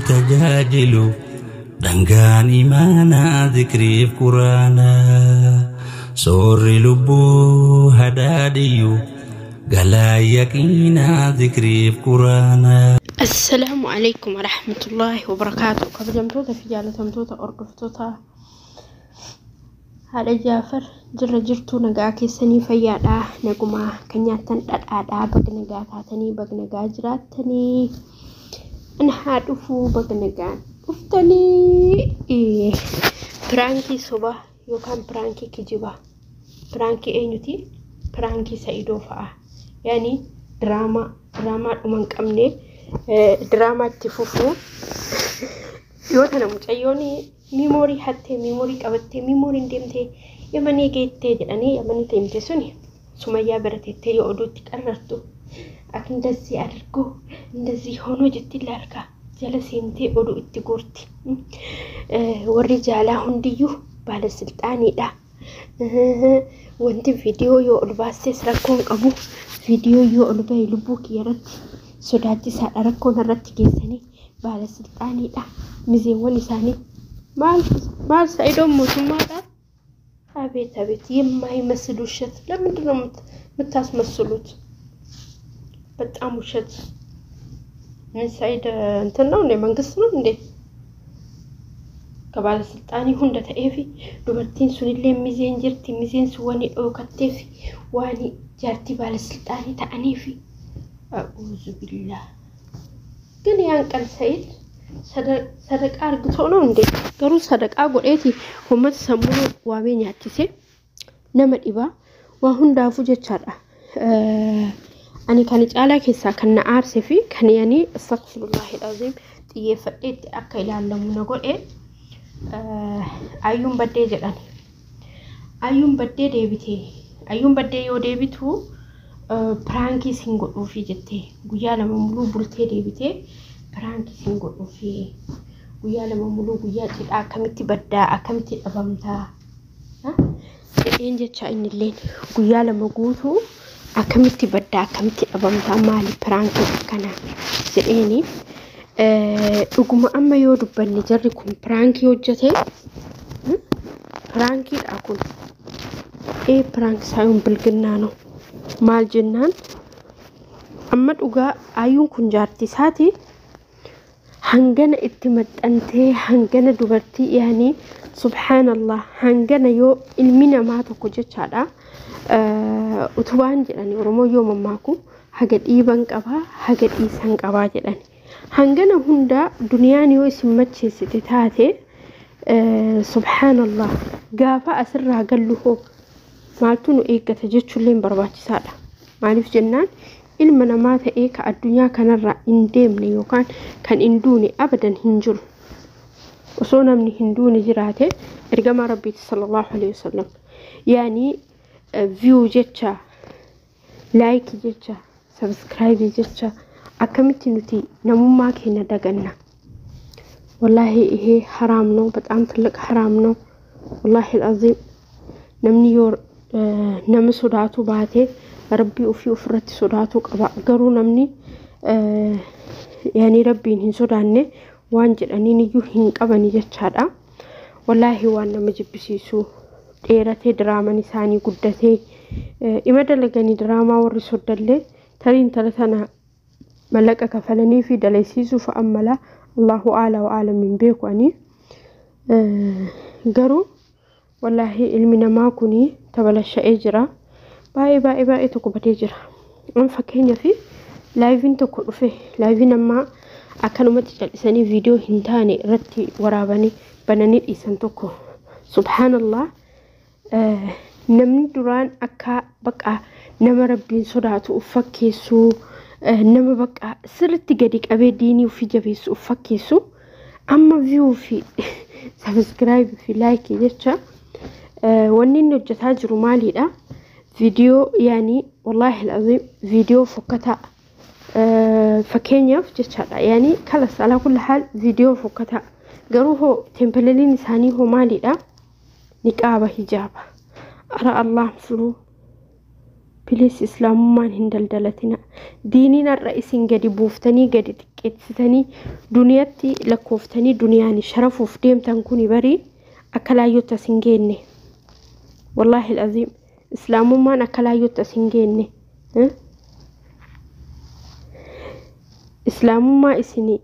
تجاجلو دنقان إيمانا ذكري في قرانا سور لبو هداديو قلا يقينا ذكري في قرانا. السلام عليكم ورحمة الله وبركاته. قبل جمتوتا في جالة جمتوتا أرقفتوتا هذا جافر جرجرتو نجاكي سني فيادا نجوما كنياتن أدا بغنجاتاتني بغنجاجراتني أنا هادفو بغنجات uftani pranki soba yokan pranki kijiba pranki enyuti pranki saido fa yani drama duman kamne drama tifufu yotana mucayyoni memory hatte memory qabatte memory ndemte yamani geette jedani yamani temte suni sumayya baratette yodutti qarrartu akin dasi argo ndasi hono jetti larka jala sente odu itti gorti warri jala hundiyu bala sultani da wanti video yo ulbasse rakon qabu video yo ulbay lubuki yaratti sodati sa rakon ratti gesani bala sultani da mize wani sani mal saidon mutuma da abet yemma yመስሉ ሸት ለምንድነው የምታስመስሉት በጣም ውሸት من سعيد انتنا وني منقصنا ندي كبال السلطاني هندا تأيفي دوبرتين سوني اللي ميزين جرتي ميزين سواني او كتفي واني جارتي بال السلطاني تأنيفي أعوذ بالله قال يانقل سعيد صدق أرقصونا ندي قرو صدق أقول ايتي هم تسمونه وامين ياتيسي نمت إبا وهندا فوجة شرع أنا كانت على كيسا كنا عارسة في كان يعني استغفر الله العظيم تيفقت أكيد على منقول إيه أيوم بدي جلاني أيوم بدي ديبتي أيوم بدي يو ديبتو برانكي سينغو في جتة ويا لما ملو بلتي ديبتي برانكي سينغو في ويا لما ملو ويا تل أكمتي بدأ أكمتي أبامتا ها إنجا تشاين اللين ويا لما قوتو أكمتي بدأ أكمتي أبامتا مالي برانكي كنا سئيني رقم أما يورب بنجركم برانكي وجته برانكي أكون إيه برانك سايون بالجنانو مال جنان أما تقول أيون كنجارتي ساتي هنجنا اتمت أنتي هنجنا دبرتي يعني سبحان الله هنجنا يو المينا ما تكوجت هذا utubaan jedhani oromoo yoo mamaaku haga dhiiban qaba haga dhiisan qaba jedhani hangana hunda duniyaan yoo isin macheessite taate subhanallah gaafa asirraa gallu hoo maaltu nu eeggata jechuulleen barbaachisaadha maaliif jennaan ilma namaa ta'ee ka addunyaa kanarraa hin deemne yookaan kan hin duune abadan hin jiru osoo namni hin duune jiraate ergama rabbiiti sallallahu alayhi wasallam yaani view jecha like jecha subscribe jecha akamiti nuti namumma keenya daganna wallahi ihe haram no batam tilak haram no wallahi alazim namni yor nam sodatu baate rabbi ufi ufrati sodatu qaba garu namni yani rabbin hin sodanne waan jedhani niyu hin qabani jechaadha wallahi waan nama jibbisiisu dheerate drama nisani guddate imada lagani drama warri soddalle tarin talatana malaka kafalani fi dalaysisu fa amala Allahu ala wa alam min beeku ani garu wallahi ilmina ma kuni tabalasha ejra bye to kubate jira an fakenya fi live into ko dufe live namma akanumati jalisani video hintane ratti warabani banani isan tokko subhanallah namni duraan akka baqa nama rabbiin sodaatu ufakkeessu nama baqa sirritti gadi qabee diinii ufi jabeessu ufakkeessu amma view fi subscribe fi like jecha wanni inni hojjetaa jiru maalidha video yani wallahi alazim video fokkata fakkeenyaaf jechaadha yani kalas ala kulli haal video fokkata garuu hoo tempeleliin isaanii hoo maalidha نقابة حجابة أرى الله فرو بليس إسلام ما هندل دلتنا ديننا الرئيسين قد بوفتني قد تكتستني دنياتي لكوفتني دنياني شرف وفديم تنكوني بري أكلا يوتا سنجيني والله العظيم إسلام ما أكلا يوتا سنجيني إسلام ما إسني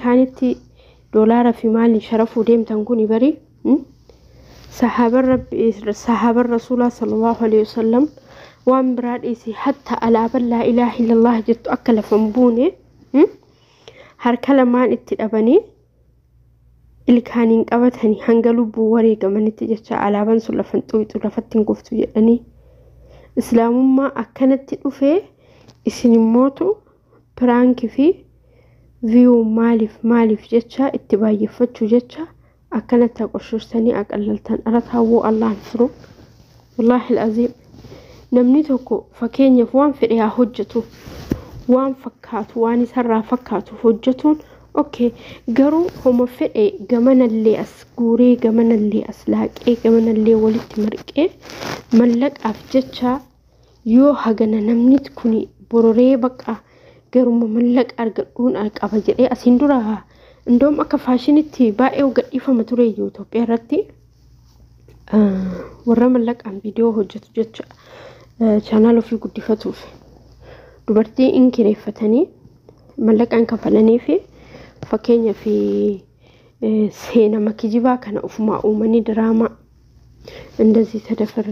كانت دولار في مال شرف وديم تنكوني بري صحابة الرسول صلى الله عليه وسلم وان براديسي حتى على لا إله إلا الله جت أكل فنبوني هر كلمان اتدابني اللي كانين قبتني هنقلوا بوري كمان اتجتش على بن سلفن تويتو لفتن قفتو جدني إسلام ما أكنت تدفع إسنموتو برانك في فيو مالف جتشا اتباعي فتشو جتشا أكنت تقشرتني أقللتن أرتها الله نفرو والله العظيم namni tokko fakeenyaaf waan fedhe hojjetu waan fakkaatu waan isarraa fakkaatu hojjetuun okay garuu homa fedhe gamanallee as guuree gamanallee as laaqee gamanallee walitti marqee mallaqaaf jecha yoo hagana namni kuni bororee baqa garuma mallaqa argadhuun qaba jedhee asiin dura indoom akka faashinitti baay'ee gadhiifama ture Itoophiyaa irratti warra mallaqaan viidiyoo hojjetu jecha channel ofii guddifatuuf dubartii inkireeffatanii mallaqaan kafalanii fi fakkeenya fi seena makijibaa kana ufuma uumanii drama እንደዚህ ተደፈሬ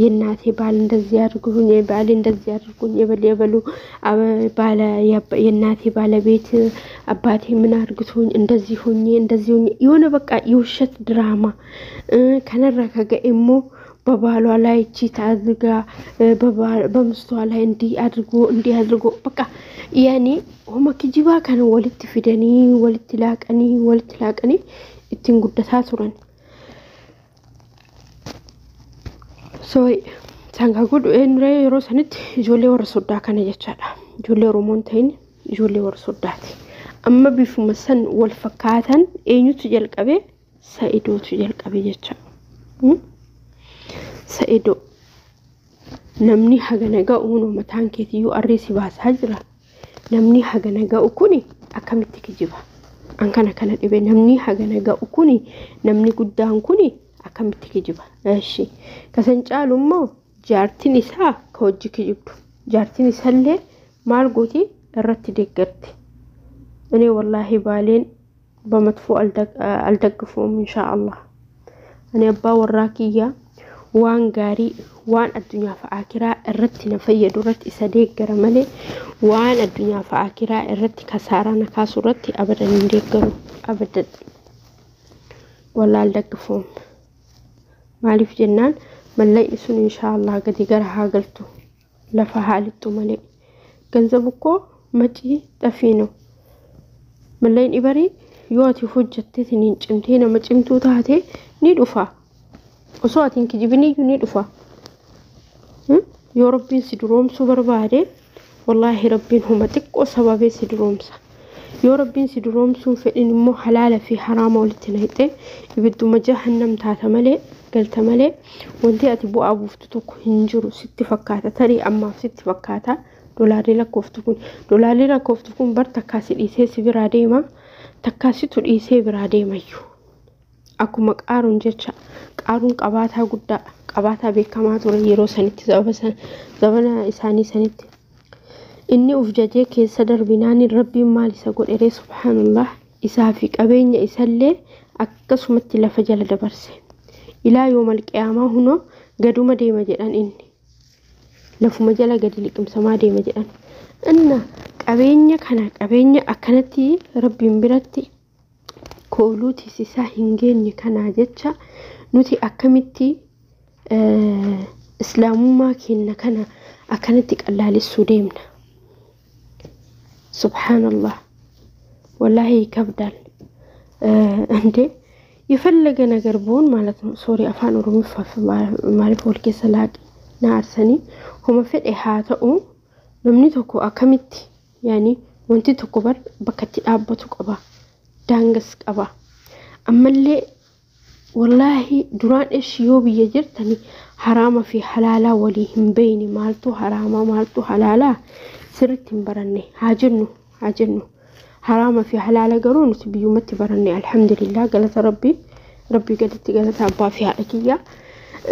የናቴ ባል እንደዚህ ያድርጉኝ ባል እንደዚህ ያድርጉኝ የበሉ ባለ የናቴ ባለቤት አባቴ ምን አድርጉኝ እንደዚህ ሆኜ የሆነ በቃ የውሸት ድራማ ከነረከገ እሞ በባሏ ላይ ቺት አድርጋ በምስቷ ላይ እንዲህ አድርጎ በቃ ያኔ ሆማ ኪጂባ ከነ ወልት ፊደኒ ወልት ላቀኒ እትን ጉደታ ቱረን ሶይ ሳንጋጉድ እንሬ ሮሰንት ጆሌ ወርሶዳ ከነ የቻዳ ጆሌ ሮሞንቴን ጆሌ ወርሶዳቲ አማ ቢፉ መሰን ወልፈካተን ኤኙት ጀልቀቤ ሰይዶቱ ጀልቀቤ የቻ ሰይዶ namni haganaga uno mataankeeti yu arrisi baasaa jira namni haganaga ukuni akkamitti kijiba an kana dhibe namni haganaga ukuni namni guddaan kuni akkamitti kijiba eeshi kasan caalummoo jaartin isaa ka hojji kijibdu jaartin isaallee maal gooti irratti deeggarti እኔ wallahi baaleen በመጥፎ አልደግፈውም ኢንሻአላህ እኔ አባ ወራኪያ waan gaarii waan addunyaa fi akiraa irratti na fayyadu irratti isa deeggara malee waan addunyaa fi akiraa irratti kasaara na kaasu irratti abadan hin deeggaru abadan wallaal daggafoom maaliif jennaan mallayni sun inshallah gadi gara haa galtu lafa haalittu malee ganzabu ko macii xafiino mallayni bari yoo ati hojjatte tiniin cimtee nama cimtuu taate ni dhufa وصوتين كجبني يوني دفا يا ربي سيدروم سوبر باري والله ربي هم تقو سبابي سيدرومسا يا ربي سيدروم سو فإن مو حلال في حرام ولتنهيته يبدو مجهنم تاتملي قلت ملي وانتي اتبو ابو فتوك هنجرو 6 فكاتا تري اما 6 فكاتا دولاري لك كفتكون برتكاسي ديسي سبرا ديما تكاسي تو ديسي برا ديما يو akkuma qaaruun jecha qaaruun qabaataa guddaa qabaataa beekamaa ture yeroo sanitti zabana isaanii sanitti inni uf jajee keessa darbinaan rabbiin maal isa godhere subhanallah isaa fi qabeenya isallee akkasumatti lafa jala dabarse ilaa yoomal qiyaamaa huno gaduma deema jedhan inni lafuma jala gadi liqimsamaa deema jedhan inna qabeenya akkanatti rabbiin biratti kooluuti sisaa hingeenye kana jecha nuti akkamitti islaamummaa keenya kana akkanatti qallaalissuu deemna subhanallah wallahi kabdal እንዴ የፈለገ ነገር ቢሆን ማለት ነው ሶሪ አፋን ኦሮሞ ማሪፍ ወልኬ ሰላቅ ናርሰኒ ሆመ ፈደ ሃተኡ namni tokko akkamitti yaani wanti tokko bakkatti dhaabbatu qaba dangas qaba ammallee wallahi duraan yoo biyya jirtani haraama fi halaalaa walii hin beeyne maaltu haraama maaltu halaalaa sirriitti hin baranne haa jennu haraama fi halaala garuu nuti biyyumatti baranne alhamdulillah galata rabbii gaditti galata abbaa fi haadha kiyya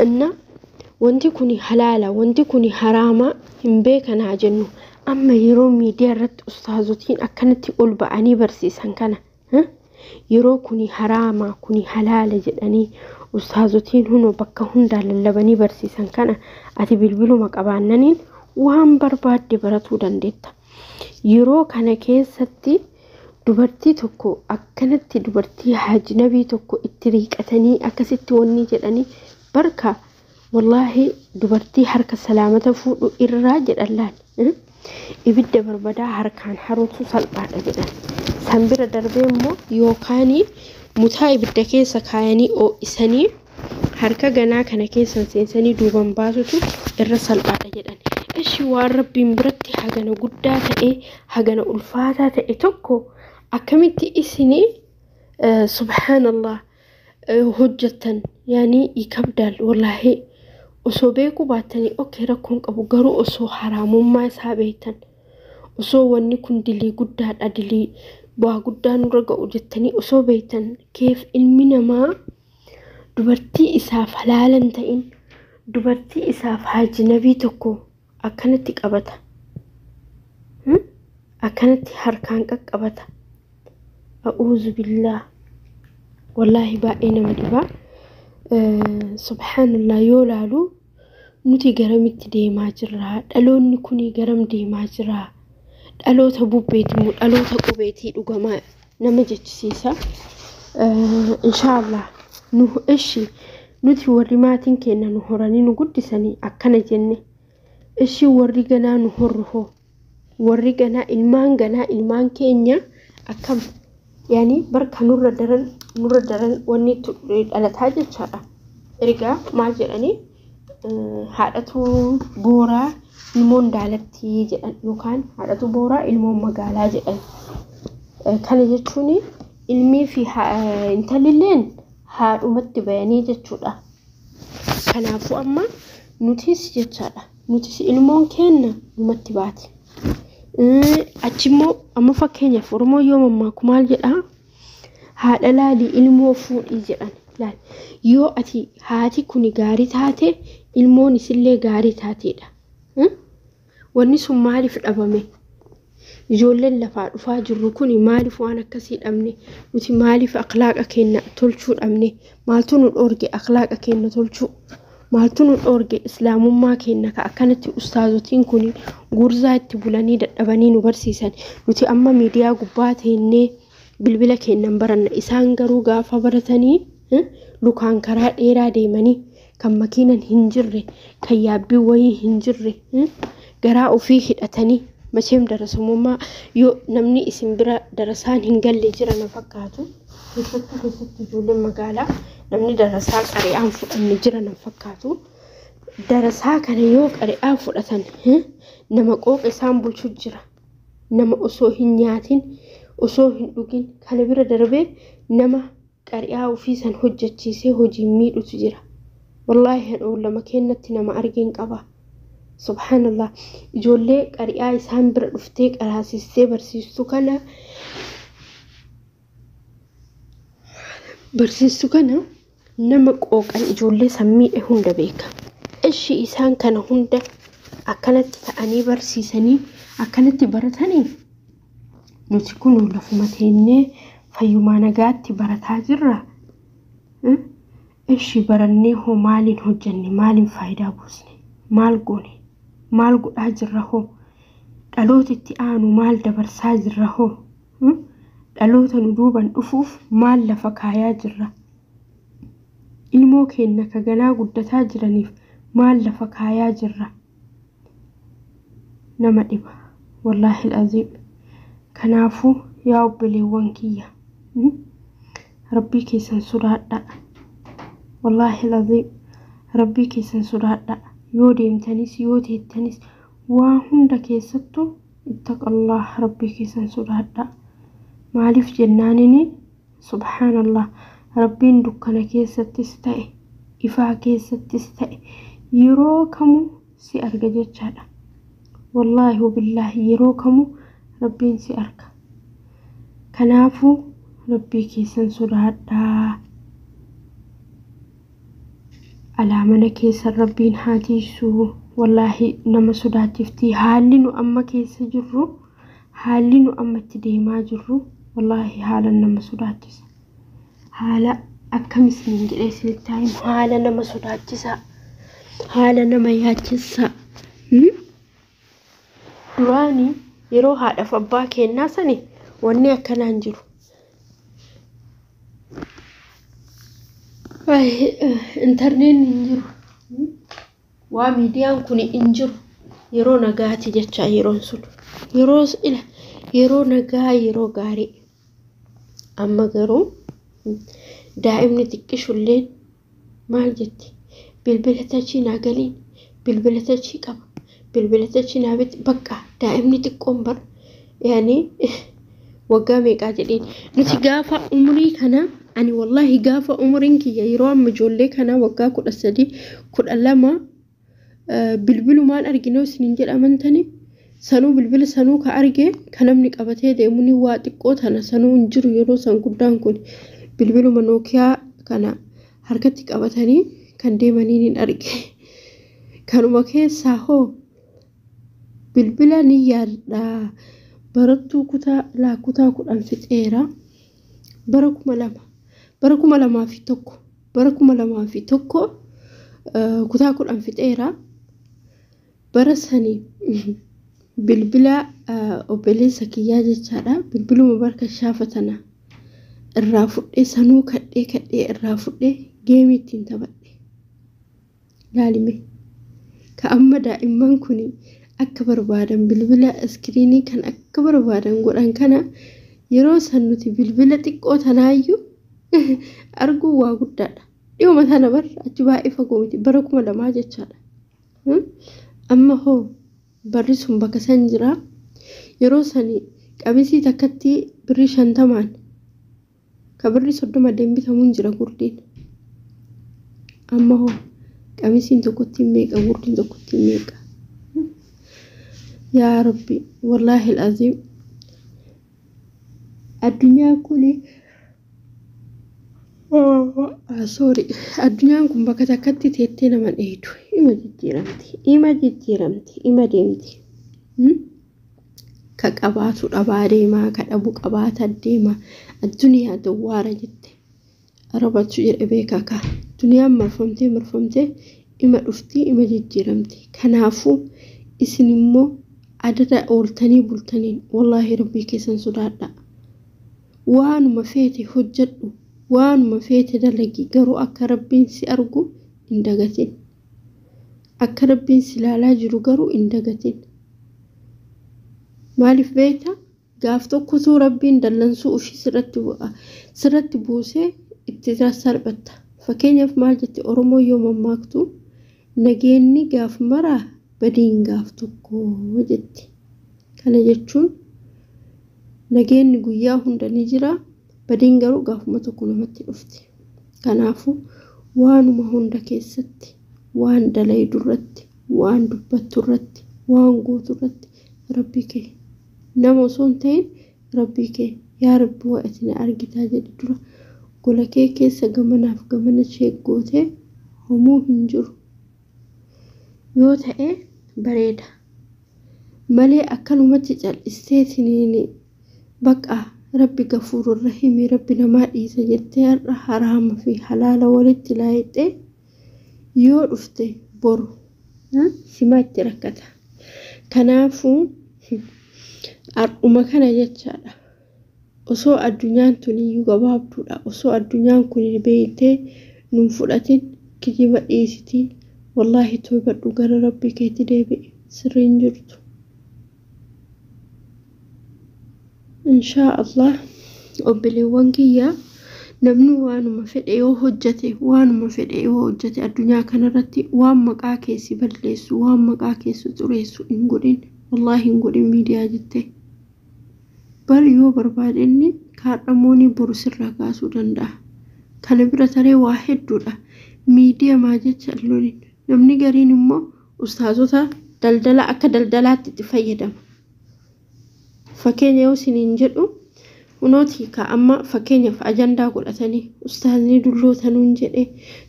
inna wanti kuni halaala wanti kuni haraama hin beekan haa jennu amma yeroo miidiyaa irratti ustaazotiin akkanatti ol ba'anii barsiisan kana yeroo kuni haraama kuni halaala jedhanii ustaazotiin huno bakka hundaa lallabanii barsiisan kana ati bilbiluma qabaannaniin waan barbaadde baratuu dandeetta yeroo kana keessatti dubartii tokko akkanatti dubartii hajnabii tokko itti riiqatanii akkasitti wanni jedhanii barka wallahi dubartii harka salaamata fuudhu irraa jedhan ibidda barbadaa harkaan haruutu salphaadha jedhan san bira darbee immoo yookaanii mutaa ibidda keessa kaayanii oo'isanii harka ganaa kana keessa seensanii duuban baasutu irra salphaadha jedhan ishi waan rabbiin biratti hagana guddaa ta'e hagana ulfaataa ta'e tokko akkamitti isinii subhanallah hojjatan yani ikabdal wallahi osoo beeku baatanii okay rakkoon qabu garuu osoo haraamummaa isaa beektan osoo wanni kun dilii guddaadha dilii bu'aa guddaa nurra ga'u jettanii osoo beektan keef ilmi namaa dubartii isaaf halaalan ta'in dubartii isaaf hajnabii tokko akkanatti qabata akkanatti harkaan qaqqabata a'uuzu billah wallahi baay'ee nama dhibaa subhanallah yoo laalu nuti garamitti deemaa jirra dhaloonni kuni garam deemaa jira dhaloota bubbeetimu dhaloota qubeetii dhugamaa nama jechisiisa inshallah nuti warri maatiin keenya nu horanii nu guddisanii akkana jenne ishi warri ganaa nu horruho warri ganaa ilmaan keenya akkam yani barka nurra daran wanni dhalataa jechaadha erga maal jedhanii haadhatu booraa ilmoon daalatti jedhan yookaan haadhatu booraa ilmoon magaalaa jedhan kana jechuun ilmii fi intalilleen haadhumatti bayanii jechuudha kanaafuu amma nutis jechaadha nutis ilmoon keenya numatti baati achimmoo amma fakkeenyaaf oromoo yoo mammaaku maal jedha haadha laali ilmoo fuudhii jedhan laal yoo ati haati kuni gaarii taate ilmoon isillee gaarii taateedha wanni sun maaliif dhabame ijoolleen lafaa dhufaa jirru kuni maaliif waan akkasii dhabne nuti maaliif akhlaaqa keenya tolchuu dhabne maaltu nu dhoorge akhlaaqa keenya tolchuu maaltu nu dhoorge islaamummaa keenya ka akkanatti ustaazotiin kuni gurzaa itti bulanii dadhabanii nu barsiisan nuti amma miidiyaa gubbaa teennee bilbila keenyan baranna isaan garuu gaafa baratanii lukaan karaa dheeraa deemanii kan makiinan hin jirre kan yaabbii wayii hin jirre garaa ofii hidhatanii macheem darasummaa yoo namni isin bira darasaan hin galle jira na fakkaatu keessatti ijoolleen magaalaa namni darasaa qari'aan fudhanne jira na fakkaatu darasaa kana yoo qari'aan fudhatan nama qooqa isaan bulchu jira nama osoo hin nyaatin osoo hin dhugin kana bira darbee nama qari'aa ofii san hojjechiisee hojii miidhutu jira wallahi hadoo lama kennatti nama argin qaba subhanallah ijoollee qari'aa isaan bira dhuftee qaraasistee barsiistu kana nama qooqan ijoollee sammii hunda beeka ishi isaan kana hunda akkanatti ta'anii barsiisanii akkanatti baratanii nuti kun lafuma teennee fayyumaa nagaatti barataa jirra ishi barannee hoo maaliin hojjenne maaliin faayidaa buusne maal goone maal godhaa jirra hoo dhaloota itti aanu maal dabarsaa jirra hoo dhaloota nu duuban dhufuuf maal lafa kaayaa jirra ilmoo keenya ka ganaa guddataa jiraniif maal lafa kaayaa jirra nama dhiba wallahi alazim kanaafu yaa obboleewwan kiyya rabbii keessan sodaadha wallahi alazim rabbii keessan sodaadha yoo deemtanis yoo teettanis waa hunda keessattu ittaqallah rabbii keessan sodaadha maaliif jennaanini subhanallah rabbiin dukkana keessattis ta'e ifaa keessattis ta'e yeroo kamu si arga jechaadha wallahi wabillahi yeroo kamu rabbiin si arga kanaafu rabbii keessan sodaadhaa alaamana keessa rabbiin haatiisu wallahi nama sodaatifti haalli nu amma keessa jirru haalli nu amma itti deemaa jirru wallahi haala nama sodaachisa haala akkamisni jedhee isinitti himu haala nama sodaachisa haala nama yaachisa duraani yeroo haadhaaf abbaa kennaa sani wanni akkanaan jiru internet injiru waa miidiyaan kun injiru yeroo nagaati jecha yeroon sun yeroo nagaa yeroo gaarii amma garuu daa'imni xiqqishulleen maal jetti bilbila tachii naagaliin bilbila tachii qaba bilbila tachii naabiti bakka daa'imni xiqqoon bar yaani waggaa meeqaa jedheen nuti gaafa umrii kana ani wallahi gaafa umriin kiyya yeroo amma ijoollee kana waggaa 13 12 bilbilumaan arginoo isiniin jedhamantani sanuu bilbila sanuu ka arge kanamni qabatee deemuni waa xiqqoo tana sanuu injiru yeroo san guddaan kun bilbiluma Nokia kana harkatti qabatanii kan deemaniin hin arge kanuma keessaa hoo bilbila ni yaadda barattuu kutaa 10 fixeera bara 2000 bara 2001 bara 2001 kutaa 10 fixeera bara sani bilbila obboleessa kiyyaa jechaadha bilbiluma barka shaafatana irraa fudhee sanuu kadhee irraa fudhee geemii ittiin taphadhe laalime ka amma daa'imman kun akka barbaadan bilbila iskiriinii kan akka barbaadan godhan kana yeroo san nuti bilbila xiqqoo tanaayyuu arguu waa guddaadha dhiyuma tana bar achi baay'ee fagoo miti bara 2000 jechaadha amma hoo barri sun bakka san jira yeroo sani qabisii takkatti birri 50 ka birri 30 deembitamuun jira gurdiin amma hoo qabisiin tokkotti meeqa gurdiin tokkotti meeqa yaa rabbi wallahi alazim addunyaa kuni sorry addunyaan kun bakka takkatti teettee nama dheedu ima deemti ka qabaatu dhabaa deemaa ka dhabu qabaata deema addunyaa dawwaara jette arabatu jedhe beekaa ka duniyaan marfamtee ima dhufti ima jijjiiramti kanaafuu isin immoo adada ooltanii bultaniin wallahi rabbii keessan sodaadha waanuma feete hojjedhu waanuma feete dalagi garuu akka rabbiin si argu indagatin akka rabbiin si ilaalaa jiru garuu indagatin maaliif beekta gaaf tokkotu rabbiin dallansuu ofii sirratti buusee itti salphatta fakkeenyaaf maal jetti oromoo yoo mammaaktu nageenni gaaf maraa badiin gaaf tokko jetti kana jechuun nageenni guyyaa hunda ni jira badiin garuu gaafuma tokko namatti dhufti kanaafu waanuma hunda keessatti waan dalaydu irratti waan dubbattu irratti waan gootu irratti rabbii kee nama osoo hin ta'in rabbii kee yaa rabbi wa'atina argitaa jedhi dura gola kee keessa gamanaaf gamana sheeggootee homuu hin jiru yoo ta'e bareeda malee akkanumatti cal'isteetiniin baqa rabbi gafuurur rahimi rabbi namaa dhiisa jettee har'a haraama fi halaala walitti laayixee yoo dhufte boru sima itti rakkata kanaafuu har'uma kana jechaadha osoo addunyaan tuniyyuu gabaabduudha osoo addunyaan kun beeytee nun fudhatin kijiba dhiisitii wallahi toobadhu gara rabbi keetti deebi'i sirriin jirtu inshaa Allah obboleewwan kiyya namni waanuma fedhe yoo hojjete addunyaa kanarratti waan maqaa keessi balleessu waan maqaa keessi xureessu hin godhin wallahi hin godhin miidiyaa jettee bal yoo barbaadenni kaadhamoonni boru sirraa kaasuu danda'a kana bira taree waa hedduudha miidiyaa maa jecha lonin namni gariin immoo ustaazota daldala akka daldalaatti itti fayyadama. Fakkeenya yoo isiniin jedhu unooti ka amma fakkeenyaaf ajandaa godhatanii ustaazni dullootanuun jedhe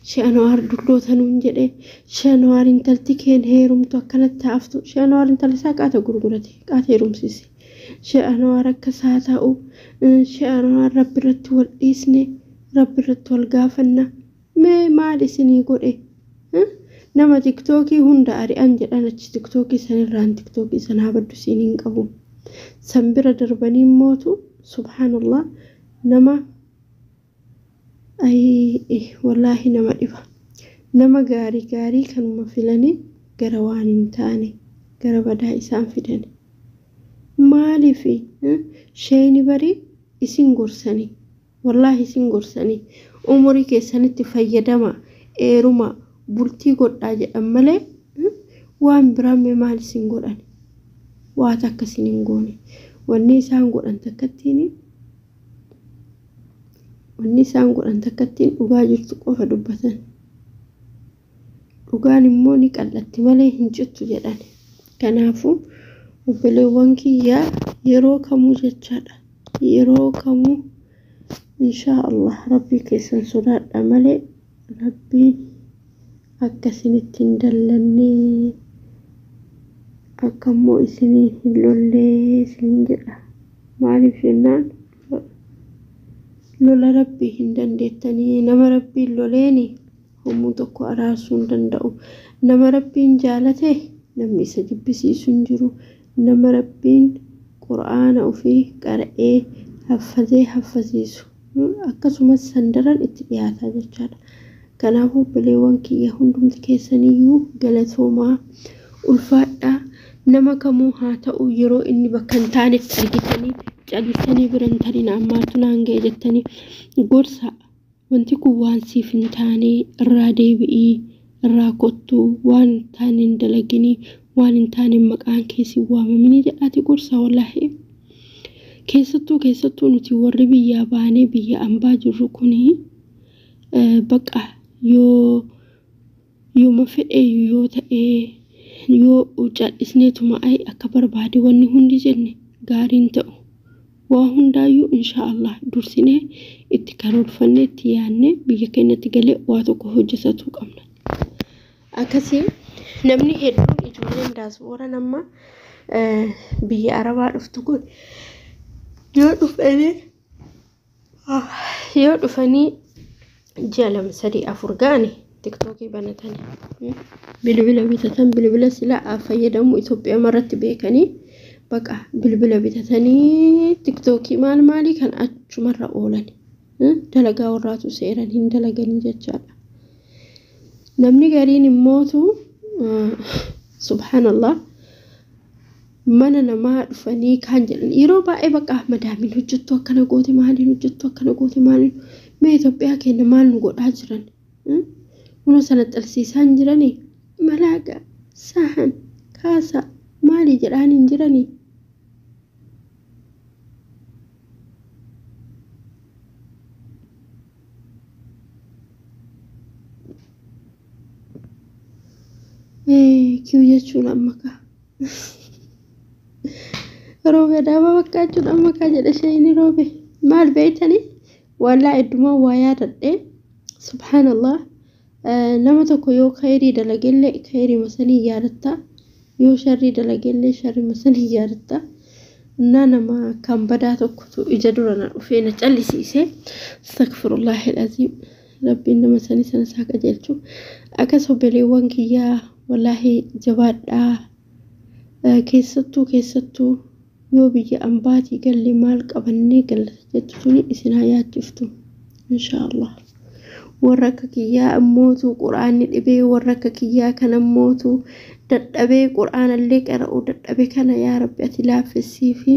She'anwaar dullootanuun jedhe She'anwaar intalti keen heerumtu akkanatti haftu She'anwaar intalsaa qaata gurgurate qaata heerumsise She'anwaar akka saa ta'u She'anwaar rabbiratti wal dhiisne rabbiratti wal gaafanna mee maal isinii godhe nama tiktookii hunda ari'an jedhan achi tiktookii sanirraan tiktookii sanaa baddu isiniin qabu sanbira darbanii mootu subhanallah nama wallahi nama dhiba nama gaarii kanuma filanii gara waan hin taane gara badaa isaan fidan maaliif sheeyni bari isin gorsanii wallahi isin gorsanii umurii keessanitti fayyadama eeruma bultii godhaa jedhan malee waan biraamme maal isin godhan waa takka isin hin goone wanni isaan godhan takkattiin dhugaa jirtu qofa dubbatan dhugaan immoo ni qallatti malee hin cittu jedhan kanaafuu obboleewwan kiyyaa yeroo kamuu jechaadha yeroo kamuu inshaa Allah rabbii keessan sodaadha malee rabbiin akkasinitti hin dallannee akkammoo isinii hin lollee isin jedha maaliif jennaan lola rabbii hin dandeettanii nama rabbiin loleeni hommuu tokko araarsuu hin danda'u nama rabbiin jaalate namni isa jibbisiisu hin jiru nama rabbiin qur'aana ofii qara'ee haffasiisu akkasumas sandaran itti dhiyaataa jechaadha kanaafuu obboleewwan kiyya hundumti keessaniyyuu galatoomaa ulfaadhaa nama kamuu haa ta'u yeroo inni bakka hin taanetti argitanii callisanii biran tarin ammaatu naan ga'e jettanii gorsa wanti kun waan siif hin taane irraa deebi'ii irraa kottuu waan hin taane hin dalaginii waan hin taane maqaan keessi waamaminii jedhaati gorsa wallahi keessattuu nuti warri biyyaa baanee biyya ambaa jirru kuni baqa yoo mafedhe yoo ta'ee yoo callisneetuma akka barbaade wanni hundi jenne gaariin ta'u waa hundaayyuu inshaallah dursinee itti karoorfannee itti yaadne biyya keenyatti galee waa tokko hojjetatuu qabna akkasii namni hedduun ijoolleen daasboora nama biyya arabaa dhuftu kun yoo dhufanii jalam sadii afur gaane tiktokii banatanii bilbila bitatan bilbila silaa fayyadamu Itoophiyaa maratti beekanii baqa bilbila bitatanii tiktokii maali kan achumarra oolan dalagaa warraatu seeran hin dalaganii jechaadha namni gariin immootu subhanallah mana namaa dhufanii kan jedhan yeroo baay'ee baqa madaamin hojjettu akkana goote maaliin hojjettu akkana goote maaliin mee Itoophiyaa keenya maal nu godhaa jiran uno sana xalsiisaan jiranii malaaqa sahan kaasa maali jedhaan hin jiranii kiu jechuun ammaka roobe daaba bakkaachuun ammaka jedha sheeyni roobe maal beeytanii wallaa idduma waa yaadadhe subhanallah nama tokko yoo khayrii dalagelle khayrii masanii yaadatta yoo sharrii dalagelle sharrii masanii yaadatta nama kan badaa tokkotu ija dura na dhufee na callisiise astaghfirullahil azim rabbiin nama sanii sana isaa qajeelchu akkas obboleewwan kiyyaa wallahi jabaadhaa keessattuu yoo biyya ambaatii galle maal qabannee gallata jettu suni isin haa yaachiftu inshaallah warra akka kiyyaa ammootu quraanni dhibee warra akka kiyyaa kan ammootu dadhabee quraanallee qara'u dadhabe kana yaa rabbi ati laaffisii fi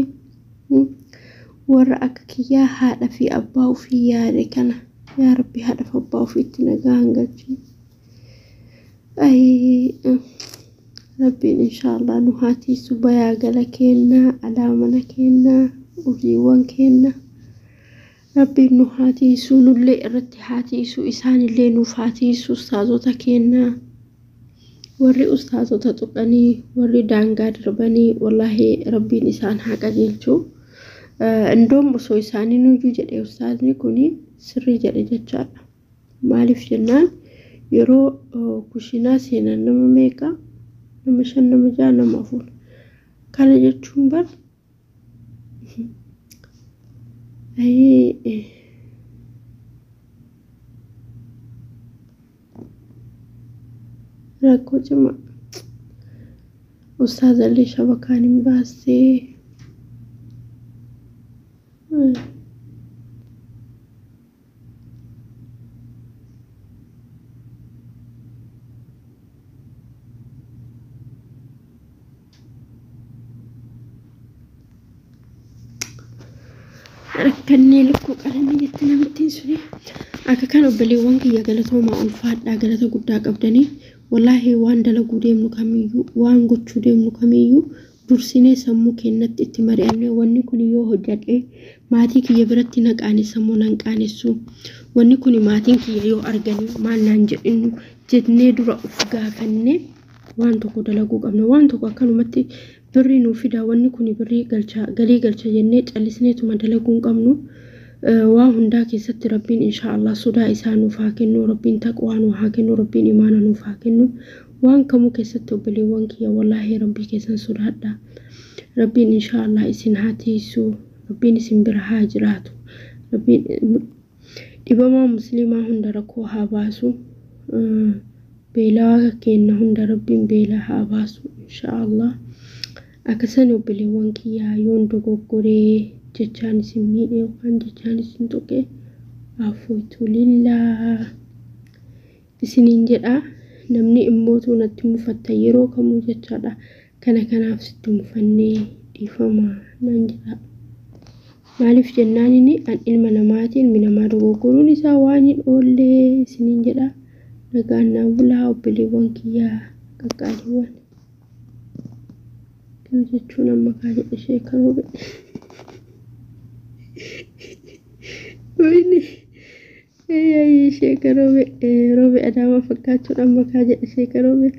warra akka kiyyaa haadha fi abbaa ofii yaade kana yaa rabbi haadha fi abbaa ofiitti nagaa hangalchi rabbiin inshaallah nu haatiisu bayaa gala kennaa alaamana kennaa ujiiwwan kennaa rabbiin nu haatiisu nullee irratti haatiisu isaanillee nuuf haatiisu ustaazota kennaa warri ustaazota tuqanii warri daangaa darbanii wallahi rabbiin isaan haa qajeelchu indoom osoo isaanii nuyyuu jedhe ustaazni kuni sirrii jedhe jechaadha maaliif jennaan yeroo kushinaa seenan nama meeqa nama 5 nama 6 nama 4 kana jechuun bar rakkoo cimaa ustaazallee shabakaan hin baasee rakkanni lukkuu qalanii jetti namittiin suni akka kan obboleewwan kiyya galatoomaa ulfaadhaa galata guddaa qabdanii wallahi waan dalaguu deemnu kamiyyuu waan gochuu deemnu kamiyyuu dursinee sammuu keenyatti itti mari'annee wanni kun yoo hojjate maatii kiyya biratti naqaane sammuu nan qaanessu wanni kun maatiin kiyya yoo arganii maal naan jedhinu jennee dura uf gaafannee waan tokko dalaguu qabna waan tokko akkanumatti birri nuu fida wanni kun birri galii galcha jennee callisneetuma dalaguu qabnu waa hundaa keessatti rabbiin inshallah sodaa isaa nuuf haa kennu rabbiin taqwaa nuuf haa kennu rabbiin imaana nuuf haa kennu waan kamuu keessatti obboleewwan kiyya wallahi rabbii keessan sodaadha rabbiin inshallah isin haa tiisu rabbiin isin bira haa jiraatu rabbiin dhibamaa muslimaa hunda rakkoo haa baasu beelaa kenna hunda rabbiin beelaa haa baasu inshallah akasan obboleewwan kiyya yoon dogoggoree jechaan isin miidhee waan jechaan isin tuqe afuutu lillaa isiniin jedha namni immootu natti mufatta yeroo kamuu jechaadha kana kanaaf sitti mufannee dhiifama nan jedha maaliif jennaan inni an ilma namaatiin minamaa dogoggoruun isaa waan hin oollee isiniin jedha nagaan naa bulaa obboleewwan kiyyaa qaqqaaliiwwan jechuun amma kaa jedhe sheekaroo be wayne sheekaroo be roobe adaama fakkaachuun amma kaa jedhe sheekaroo be